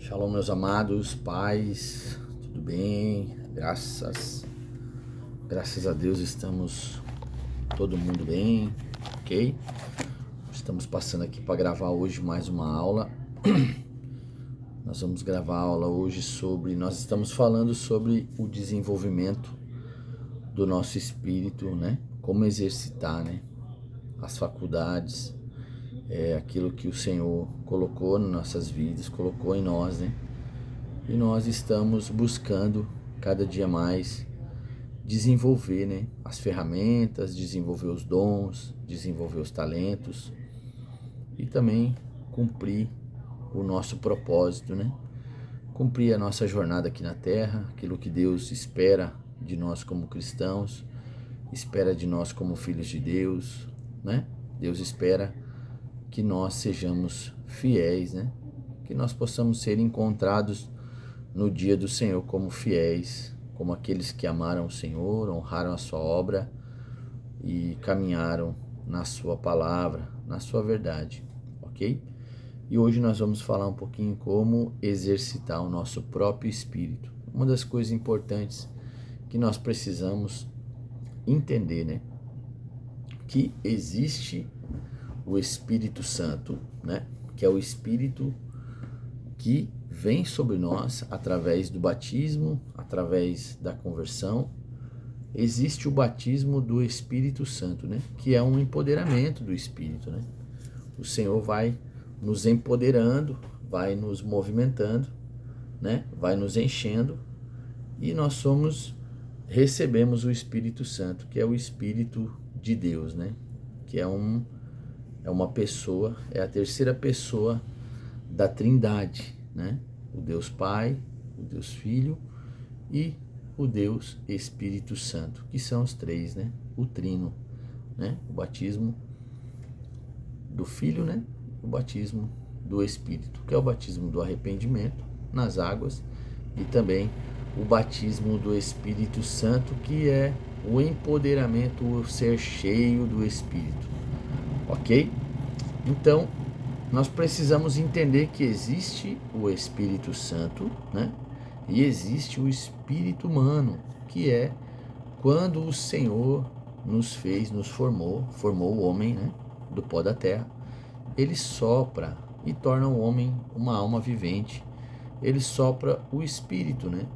Shalom, meus amados, paz, tudo bem? Graças a Deus estamos todo mundo bem, ok? Estamos passando aqui para gravar hoje mais uma aula. Nós vamos gravar a aula hoje nós estamos falando sobre o desenvolvimento do nosso espírito, né? Como exercitar, né? As faculdades, aquilo que o Senhor colocou nas nossas vidas, colocou em nós, né? E nós estamos buscando cada dia mais desenvolver, né, as ferramentas, desenvolver os dons, desenvolver os talentos e também cumprir o nosso propósito, né? Cumprir a nossa jornada aqui na Terra, aquilo que Deus espera de nós como cristãos, espera de nós como filhos de Deus, né? Deus espera que nós sejamos fiéis, né? Que nós possamos ser encontrados no dia do Senhor como fiéis, como aqueles que amaram o Senhor, honraram a sua obra e caminharam na sua palavra, na sua verdade, ok? E hoje nós vamos falar um pouquinho como exercitar o nosso próprio espírito. Uma das coisas importantes que nós precisamos entender, né? Que existe o Espírito Santo, né? Que é o Espírito que vem sobre nós através do batismo, através da conversão. Existe o batismo do Espírito Santo, né? Que é um empoderamento do Espírito, né? O Senhor vai nos empoderando, vai nos movimentando, né? Vai nos enchendo e nós recebemos o Espírito Santo, que é o Espírito de Deus, né? Que é uma pessoa, é a terceira pessoa da Trindade, né? O Deus Pai, o Deus Filho e o Deus Espírito Santo, que são os três, né? O Trino, né? O batismo do Filho, né? O batismo do Espírito, que é o batismo do arrependimento nas águas, e também o batismo do Espírito Santo, que é o empoderamento, o ser cheio do Espírito, ok? Então, nós precisamos entender que existe o Espírito Santo, né? E existe o espírito humano, que é quando o Senhor nos formou o homem, né? Do pó da terra. Ele sopra e torna o homem uma alma vivente. Ele sopra o espírito, né?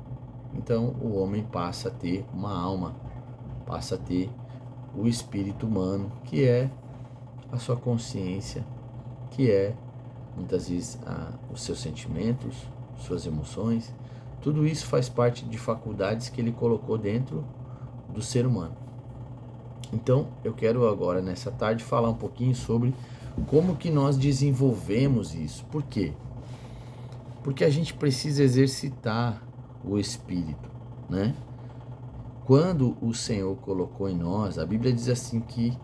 Então o homem passa a ter uma alma, passa a ter o espírito humano, que é a sua consciência, que é muitas vezes os seus sentimentos, suas emoções. Tudo isso faz parte de faculdades que ele colocou dentro do ser humano. Então eu quero agora nessa tarde falar um pouquinho sobre como que nós desenvolvemos isso. Por quê? Porque a gente precisa exercitar o espírito, né? Quando o Senhor colocou em nós, a Bíblia diz assim que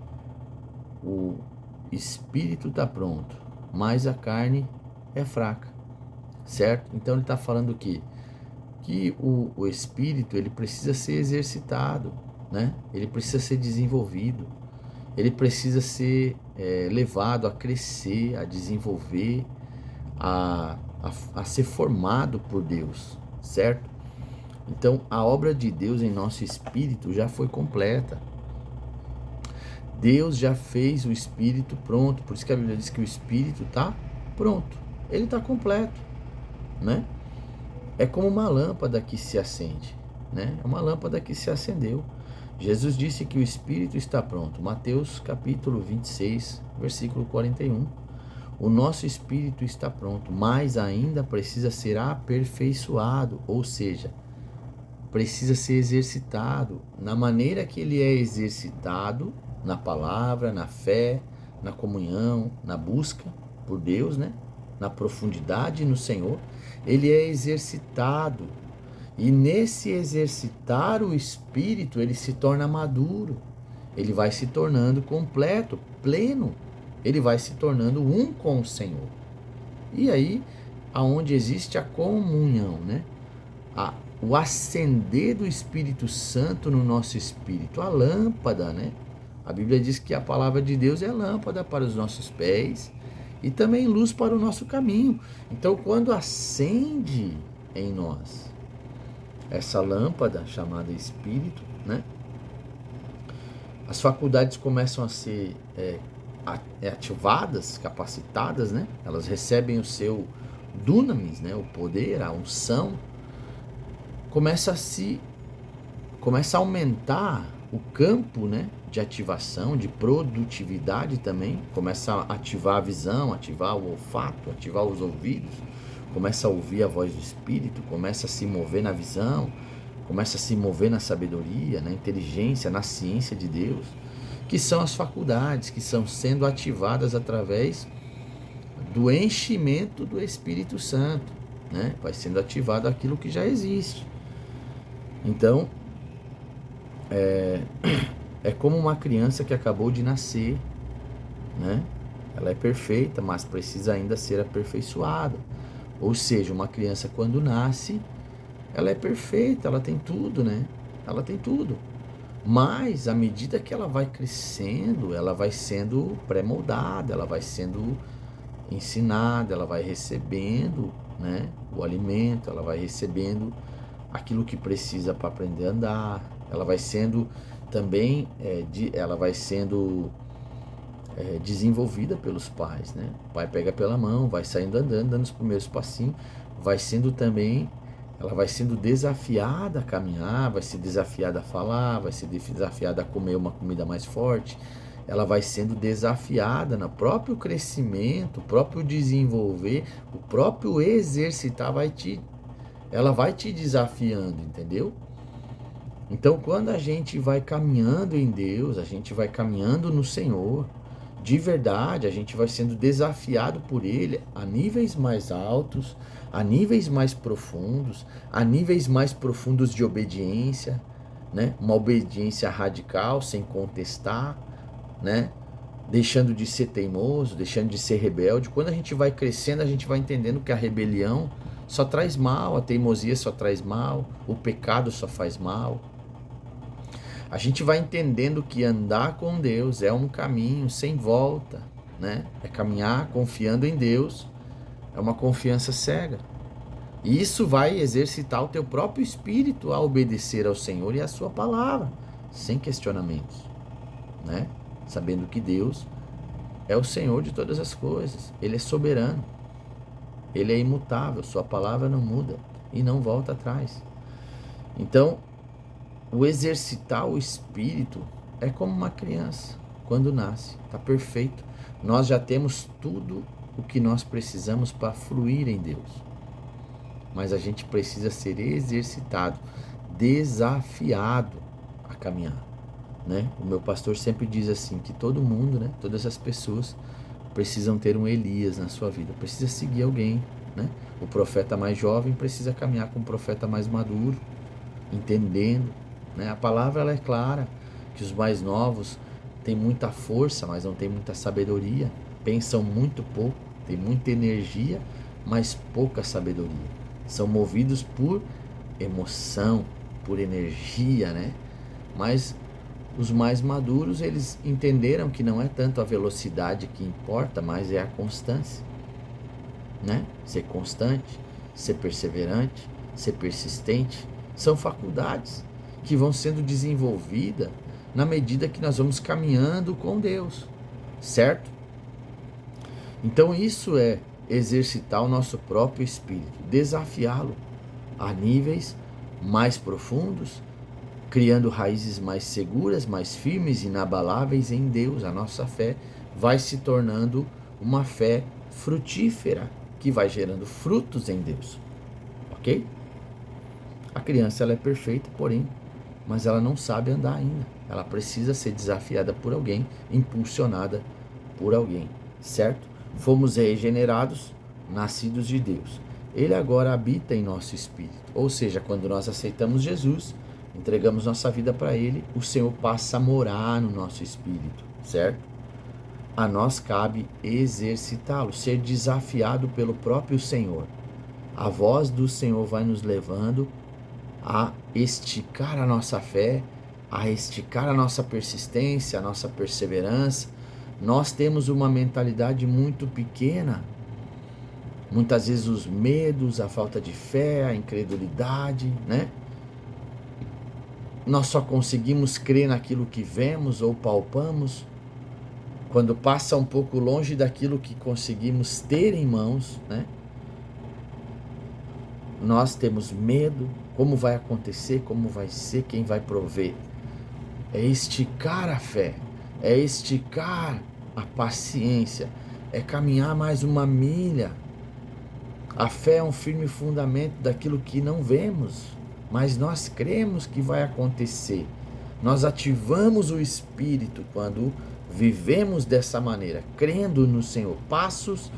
o espírito está pronto, mas a carne é fraca, certo? Então ele está falando o quê? Que o espírito ele precisa ser exercitado, né? Ele precisa ser desenvolvido, ele precisa ser levado a crescer, a desenvolver, a ser formado por Deus, certo? Então a obra de Deus em nosso espírito já foi completa. Deus já fez o espírito pronto, por isso que a Bíblia diz que o espírito está pronto, ele está completo, né? É como uma lâmpada que se acende, né? É uma lâmpada que se acendeu. Jesus disse que o espírito está pronto. Mateus capítulo 26, versículo 41. O nosso espírito está pronto, mas ainda precisa ser aperfeiçoado, ou seja, precisa ser exercitado. Na maneira que ele é exercitado, na palavra, na fé, na comunhão, na busca por Deus, né? Na profundidade no Senhor, ele é exercitado. E nesse exercitar o espírito, ele se torna maduro. Ele vai se tornando completo, pleno. Ele vai se tornando um com o Senhor. E aí, aonde existe a comunhão, né? O acender do Espírito Santo no nosso espírito, a lâmpada, né? A Bíblia diz que a palavra de Deus é lâmpada para os nossos pés e também luz para o nosso caminho. Então, quando acende em nós essa lâmpada chamada Espírito, né, as faculdades começam a ser ativadas, capacitadas, né? Elas recebem o seu dunamis, né? O poder, a unção, começa a aumentar o campo, né, de ativação, de produtividade também, começa a ativar a visão, ativar o olfato, ativar os ouvidos, começa a ouvir a voz do Espírito, começa a se mover na visão, começa a se mover na sabedoria, na inteligência, na ciência de Deus, que são as faculdades que estão sendo ativadas através do enchimento do Espírito Santo, né? Vai sendo ativado aquilo que já existe. Então, é como uma criança que acabou de nascer, né? Ela é perfeita, mas precisa ainda ser aperfeiçoada. Ou seja, uma criança quando nasce, ela é perfeita, ela tem tudo, né? Ela tem tudo. Mas, à medida que ela vai crescendo, ela vai sendo pré-moldada, ela vai sendo ensinada, ela vai recebendo, né, o alimento, ela vai recebendo aquilo que precisa para aprender a andar, ela vai sendo também, ela vai sendo desenvolvida pelos pais, né? O pai pega pela mão, vai saindo andando, dando os primeiros passinhos, vai sendo também, ela vai sendo desafiada a caminhar, vai ser desafiada a falar, vai ser desafiada a comer uma comida mais forte, ela vai sendo desafiada no próprio crescimento, o próprio desenvolver, o próprio exercitar, ela vai te desafiando, entendeu? Então, quando a gente vai caminhando em Deus, a gente vai caminhando no Senhor, de verdade, a gente vai sendo desafiado por Ele a níveis mais altos, a níveis mais profundos, a níveis mais profundos de obediência, né? Uma obediência radical, sem contestar, né? Deixando de ser teimoso, deixando de ser rebelde. Quando a gente vai crescendo, a gente vai entendendo que a rebelião só traz mal, a teimosia só traz mal, o pecado só faz mal. A gente vai entendendo que andar com Deus é um caminho sem volta, né? É caminhar confiando em Deus, é uma confiança cega. E isso vai exercitar o teu próprio espírito a obedecer ao Senhor e à sua palavra, sem questionamentos, né? Sabendo que Deus é o Senhor de todas as coisas, Ele é soberano, Ele é imutável, sua palavra não muda e não volta atrás. Então, o exercitar o espírito é como uma criança quando nasce, está perfeito. Nós já temos tudo o que nós precisamos para fluir em Deus, mas a gente precisa ser exercitado, desafiado a caminhar, né? O meu pastor sempre diz assim, que todo mundo, né, todas as pessoas precisam ter um Elias na sua vida, precisa seguir alguém, né? O profeta mais jovem precisa caminhar com o profeta mais maduro, entendendo, né? A palavra ela é clara, que os mais novos têm muita força, mas não têm muita sabedoria, pensam muito pouco, têm muita energia, mas pouca sabedoria, são movidos por emoção, por energia, né? Mas os mais maduros, eles entenderam que não é tanto a velocidade que importa, mas é a constância, né? Ser constante, ser perseverante, ser persistente, são faculdades que vão sendo desenvolvidas na medida que nós vamos caminhando com Deus, certo? Então isso é exercitar o nosso próprio espírito, desafiá-lo a níveis mais profundos, criando raízes mais seguras, mais firmes, inabaláveis em Deus. A nossa fé vai se tornando uma fé frutífera, que vai gerando frutos em Deus, ok? A criança ela é perfeita, porém, mas ela não sabe andar ainda. Ela precisa ser desafiada por alguém, impulsionada por alguém, certo? Fomos regenerados, nascidos de Deus. Ele agora habita em nosso espírito. Ou seja, quando nós aceitamos Jesus, entregamos nossa vida para Ele, o Senhor passa a morar no nosso espírito, certo? A nós cabe exercitá-lo, ser desafiado pelo próprio Senhor. A voz do Senhor vai nos levando a esticar a nossa fé, a esticar a nossa persistência, a nossa perseverança, Nós temos uma mentalidade muito pequena. Muitas vezes os medos, a falta de fé, a incredulidade, né? Nós só conseguimos crer naquilo que vemos ou palpamos quando passa um pouco longe daquilo que conseguimos ter em mãos, né? Nós temos medo, como vai acontecer, como vai ser, quem vai prover. É esticar a fé, é esticar a paciência, é caminhar mais uma milha. A fé é um firme fundamento daquilo que não vemos, mas nós cremos que vai acontecer. Nós ativamos o Espírito quando vivemos dessa maneira, crendo no Senhor. Passos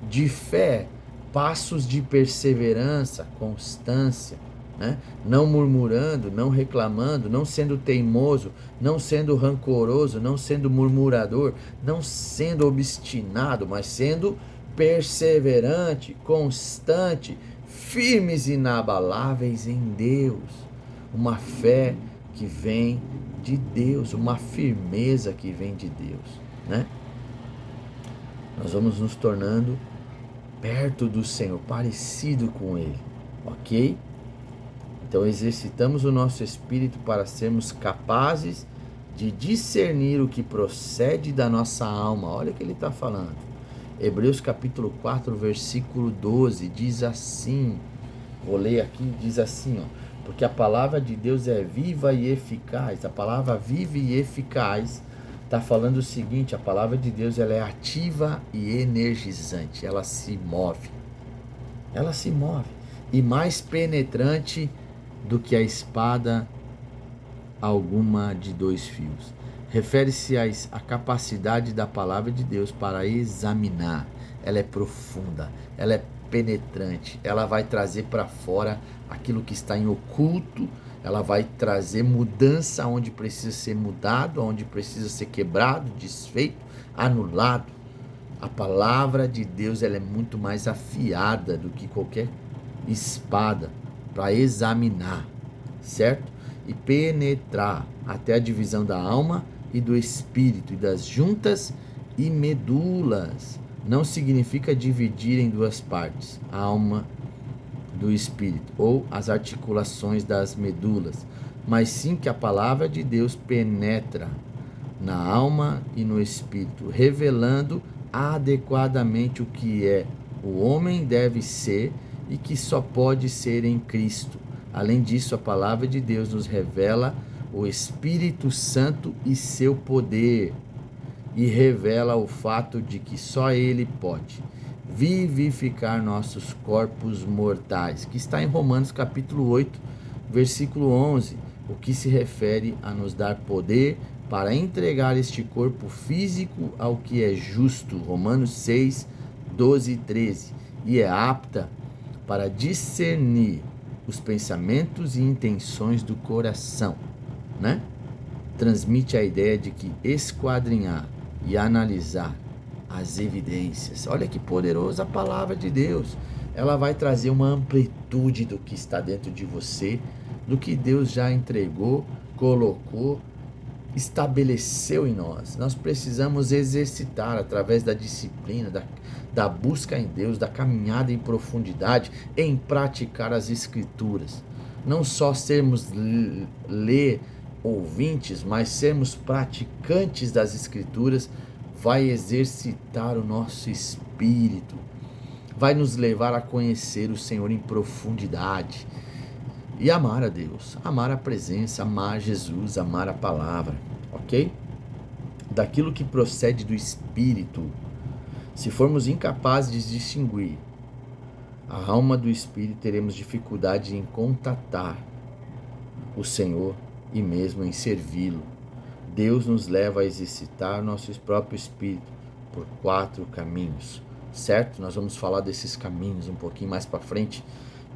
de fé, passos de perseverança, constância, né? Não murmurando, não reclamando, não sendo teimoso, não sendo rancoroso, não sendo murmurador, não sendo obstinado, mas sendo perseverante, constante, firmes e inabaláveis em Deus. Uma fé que vem de Deus, uma firmeza que vem de Deus, né? Nós vamos nos tornando perto do Senhor, parecido com Ele, ok? Então exercitamos o nosso espírito para sermos capazes de discernir o que procede da nossa alma. Olha o que ele está falando. Hebreus capítulo 4, versículo 12, diz assim, vou ler aqui, diz assim, ó, porque a palavra de Deus é viva e eficaz. A palavra viva e eficaz está falando o seguinte: a palavra de Deus, ela é ativa e energizante, ela se move, e mais penetrante do que a espada alguma de 2 fios. Refere-se à capacidade da palavra de Deus para examinar. Ela é profunda, ela é penetrante, ela vai trazer para fora aquilo que está em oculto, ela vai trazer mudança onde precisa ser mudado, onde precisa ser quebrado, desfeito, anulado. A palavra de Deus, ela é muito mais afiada do que qualquer espada para examinar, certo? E penetrar até a divisão da alma e do espírito e das juntas e medulas. Não significa dividir em 2 partes, a alma do espírito ou as articulações das medulas, mas sim que a palavra de Deus penetra na alma e no espírito, revelando adequadamente o que o homem deve ser e que só pode ser em Cristo. Além disso, a palavra de Deus nos revela o Espírito Santo e seu poder, e revela o fato de que só Ele pode vivificar nossos corpos mortais, que está em Romanos capítulo 8, versículo 11, o que se refere a nos dar poder para entregar este corpo físico ao que é justo, Romanos 6, 12 e 13, e é apta para discernir os pensamentos e intenções do coração, né? Transmite a ideia de que esquadrinhar e analisar as evidências. Olha que poderosa a palavra de Deus. Ela vai trazer uma amplitude do que está dentro de você, do que Deus já entregou, colocou, estabeleceu em nós. Nós precisamos exercitar através da disciplina, da busca em Deus, da caminhada em profundidade, em praticar as Escrituras. Não só sermos ouvintes, mas sermos praticantes das Escrituras, vai exercitar o nosso espírito, vai nos levar a conhecer o Senhor em profundidade e amar a Deus, amar a presença, amar Jesus, amar a palavra, ok? Daquilo que procede do Espírito. Se formos incapazes de distinguir a alma do Espírito, teremos dificuldade em contatar o Senhor e mesmo em servi-lo. Deus nos leva a exercitar nosso próprio Espírito por 4 caminhos, certo? Nós vamos falar desses caminhos um pouquinho mais para frente,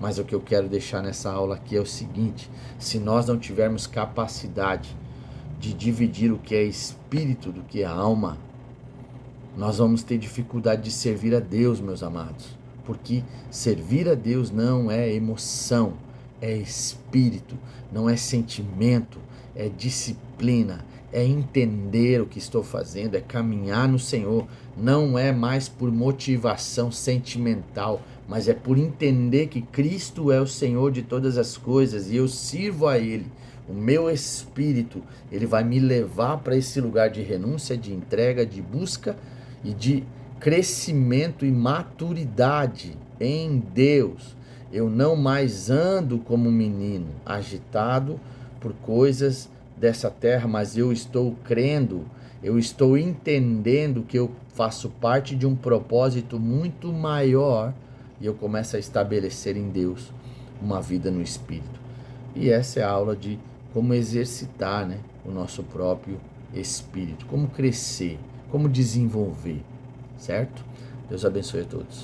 mas o que eu quero deixar nessa aula aqui é o seguinte: se nós não tivermos capacidade de dividir o que é Espírito do que é alma, nós vamos ter dificuldade de servir a Deus, meus amados, porque servir a Deus não é emoção, é espírito, não é sentimento, é disciplina, é entender o que estou fazendo, é caminhar no Senhor. Não é mais por motivação sentimental, mas é por entender que Cristo é o Senhor de todas as coisas e eu sirvo a Ele. O meu espírito, ele vai me levar para esse lugar de renúncia, de entrega, de busca e de crescimento e maturidade em Deus. Eu não mais ando como um menino, agitado por coisas dessa terra, mas eu estou crendo, eu estou entendendo que eu faço parte de um propósito muito maior e eu começo a estabelecer em Deus uma vida no Espírito. E essa é a aula de como exercitar, né, o nosso próprio espírito, como crescer, como desenvolver, certo? Deus abençoe a todos.